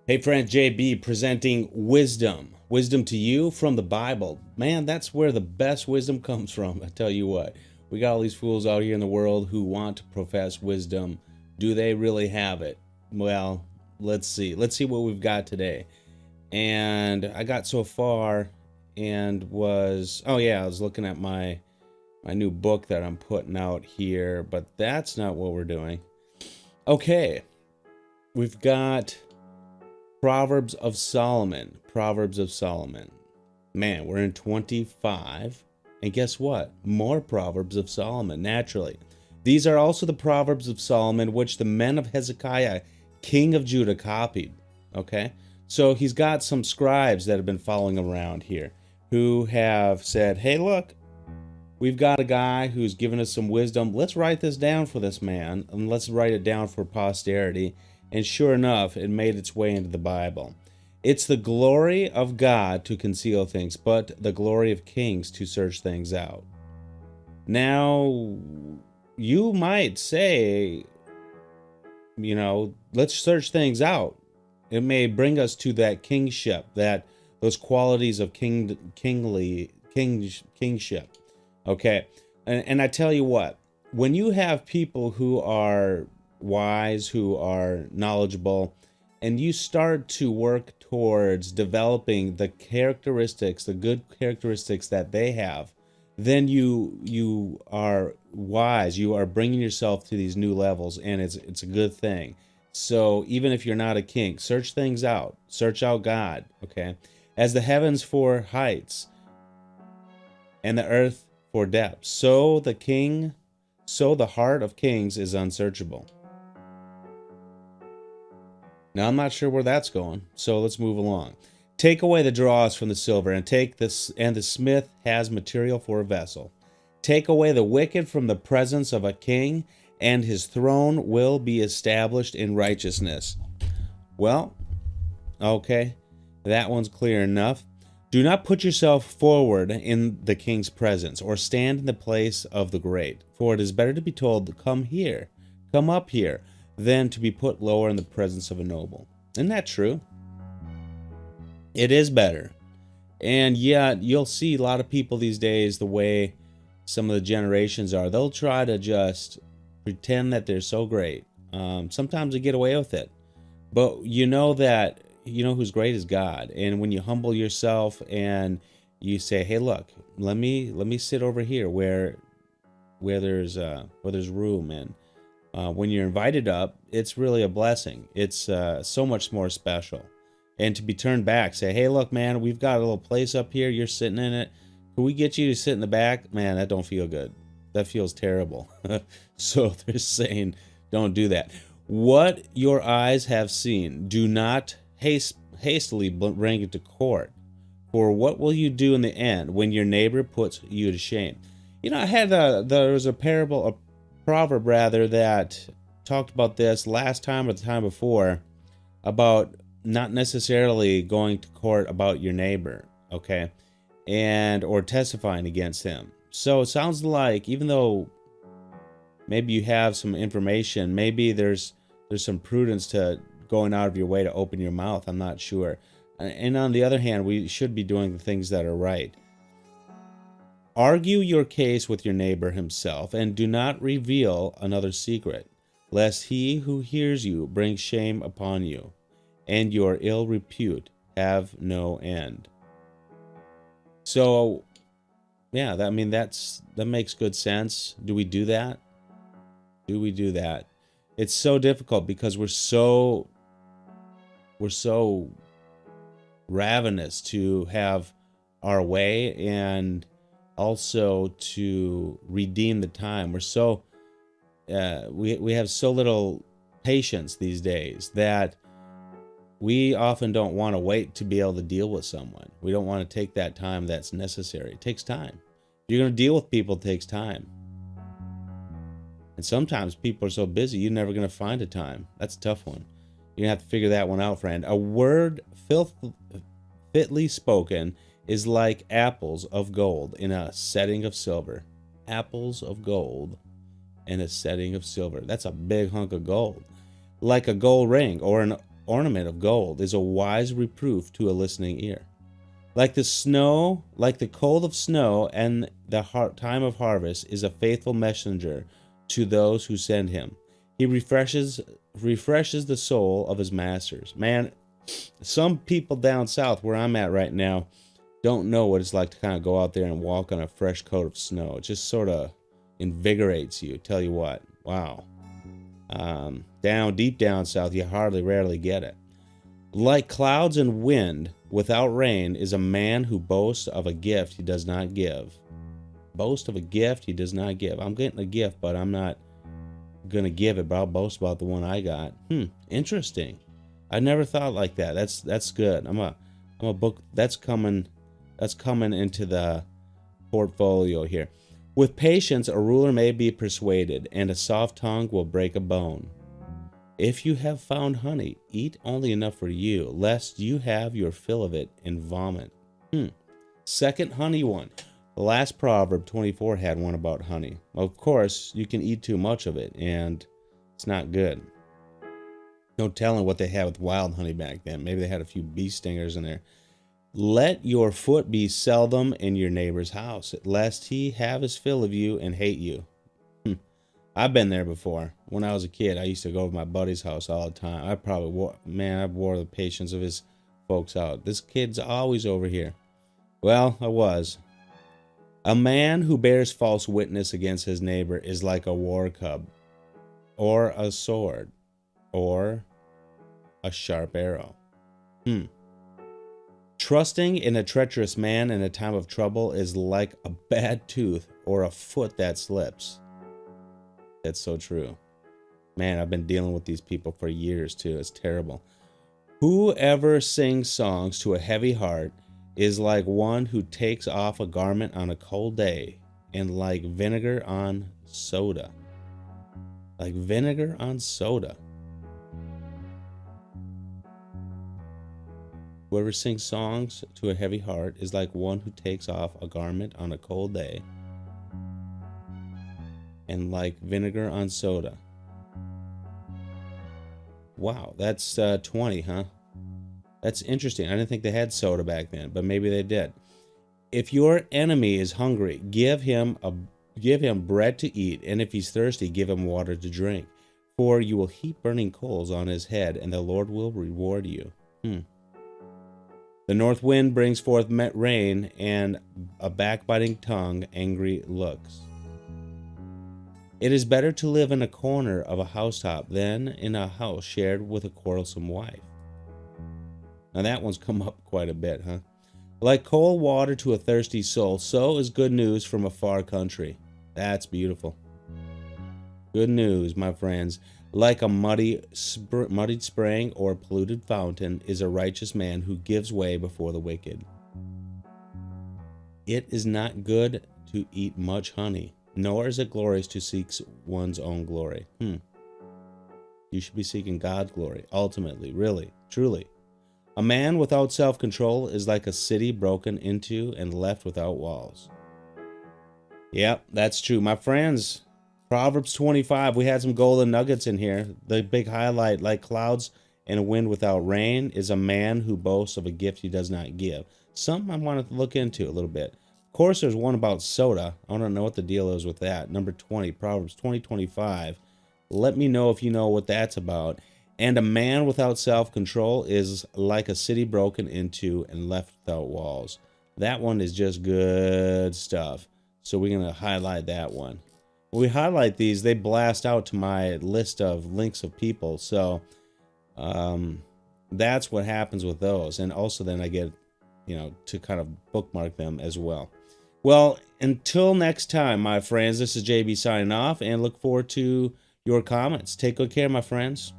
Hey friend, JB presenting wisdom. Wisdom to you from the Bible. Man, that's where the best wisdom comes from. I tell you what, we got all these fools out here in the world who want to profess wisdom. Do they really have it? Well, let's see. Let's see what we've got today. And I got so far and oh yeah, I was looking at my new book that I'm putting out here, but that's not what we're doing. Okay. We've got Proverbs of Solomon. Proverbs of Solomon. Man, we're in 25. And guess what? More Proverbs of Solomon, naturally. These are also the Proverbs of Solomon, which the men of Hezekiah, king of Judah, copied. Okay? So he's got some scribes that have been following around here who have said, hey, look, we've got a guy who's given us some wisdom. Let's write this down for this man, and let's write it down for posterity. And sure enough, it made its way into the Bible. It's the glory of God to conceal things, but the glory of kings to search things out. Now, you might say, let's search things out. It may bring us to that kingship, those qualities of kingship. Okay, and I tell you what, when you have people who are wise, who are knowledgeable, and you start to work towards developing the good characteristics that they have, then you are wise. You are bringing yourself to these new levels, and it's a good thing. So even if you're not a king, search things out. Search out God, okay? As the heavens for heights and the earth for depth, so the heart of kings is unsearchable. Now, I'm not sure where that's going, so let's move along. Take away the dross from the silver, and the smith has material for a vessel. Take away the wicked from the presence of a king, and his throne will be established in righteousness. Well, okay, that one's clear enough. Do not put yourself forward in the king's presence, or stand in the place of the great, for it is better to be told, come up here, than to be put lower in the presence of a noble. Isn't that true? It is better. And yet, you'll see a lot of people these days, the way some of the generations are, they'll try to just pretend that they're so great. Sometimes they get away with it. But you know who's great is God. And when you humble yourself and you say, hey, look, let me sit over here where there's room, and when you're invited up, it's really a blessing. It's so much more special. And to be turned back, say, hey, look, man, we've got a little place up here. You're sitting in it. Can we get you to sit in the back? Man, that don't feel good. That feels terrible. So they're saying, don't do that. What your eyes have seen, do not hastily bring it to court. For what will you do in the end when your neighbor puts you to shame? I had there was a proverb rather, that talked about this last time or the time before, about not necessarily going to court about your neighbor, okay, or testifying against him. So it sounds like, even though maybe you have some information, maybe there's some prudence to going out of your way to open your mouth. I'm not sure. And on the other hand, we should be doing the things that are right. Argue your case with your neighbor himself, and do not reveal another secret, lest he who hears you bring shame upon you, and your ill repute have no end. So, yeah, that makes good sense. Do we do that? It's so difficult because we're so ravenous to have our way, and also to redeem the time. We're so we have so little patience these days that we often don't want to wait to be able to deal with someone. We don't want to take that time that's necessary. It takes time. If you're going to deal with people, it takes time. And sometimes people are so busy, you're never going to find a time. That's a tough one. You're going to have to figure that one out, friend. A word fitly spoken is like apples of gold in a setting of silver. Apples of gold in a setting of silver. That's a big hunk of gold. Like a gold ring or ornament of gold is a wise reproof to a listening ear. Like the cold of snow and the time of harvest is a faithful messenger to those who send him. He refreshes the soul of his masters. Man, some people down south where I'm at right now don't know what it's like to kind of go out there and walk on a fresh coat of snow. It just sort of invigorates you. Tell you what, wow. Deep down south, you rarely get it. Like clouds and wind without rain is a man who boasts of a gift he does not give. Boast of a gift he does not give. I'm getting a gift, but I'm not going to give it, but I'll boast about the one I got. Interesting. I never thought like that. That's good. I'm a book that's coming into the portfolio here. With patience, a ruler may be persuaded, and a soft tongue will break a bone. If you have found honey, eat only enough for you, lest you have your fill of it and vomit. Second honey one. The last Proverb 24 had one about honey. Of course, you can eat too much of it, and it's not good. No telling what they had with wild honey back then. Maybe they had a few bee stingers in there. Let your foot be seldom in your neighbor's house, lest he have his fill of you and hate you. I've been there before. When I was a kid, I used to go to my buddy's house all the time. I wore the patience of his folks out. This kid's always over here. Well, I was. A man who bears false witness against his neighbor is like a war cub, or a sword, or a sharp arrow. Trusting in a treacherous man in a time of trouble is like a bad tooth or a foot that slips. That's so true. Man, I've been dealing with these people for years too. It's terrible. Whoever sings songs to a heavy heart is like one who takes off a garment on a cold day, and like vinegar on soda. Like vinegar on soda. Whoever sings songs to a heavy heart is like one who takes off a garment on a cold day, and like vinegar on soda. Wow, that's 20, huh? That's interesting. I didn't think they had soda back then, but maybe they did. If your enemy is hungry, give him bread to eat, and if he's thirsty, give him water to drink. For you will heap burning coals on his head, and the Lord will reward you. The north wind brings forth rain, and a backbiting tongue angry looks. It is better to live in a corner of a housetop than in a house shared with a quarrelsome wife. Now that one's come up quite a bit, huh? Like cold water to a thirsty soul, so is good news from a far country. That's beautiful. Good news, my friends. Like a muddied spring or polluted fountain is a righteous man who gives way before the wicked. It is not good to eat much honey, nor is it glorious to seek one's own glory. You should be seeking God's glory, ultimately, really, truly. A man without self-control is like a city broken into and left without walls. Yep, that's true. My friends, Proverbs 25, we had some golden nuggets in here. The big highlight, like clouds and a wind without rain, is a man who boasts of a gift he does not give. Something I wanted to look into a little bit. Of course, there's one about soda. I don't know what the deal is with that. Number 20, Proverbs 20:25. Let me know if you know what that's about. And a man without self-control is like a city broken into and left without walls. That one is just good stuff. So we're going to highlight that one. When we highlight these, they blast out to my list of links of people. So that's what happens with those. And also then I get, to kind of bookmark them as well. Well, until next time, my friends, this is JB signing off, and look forward to your comments. Take good care, my friends.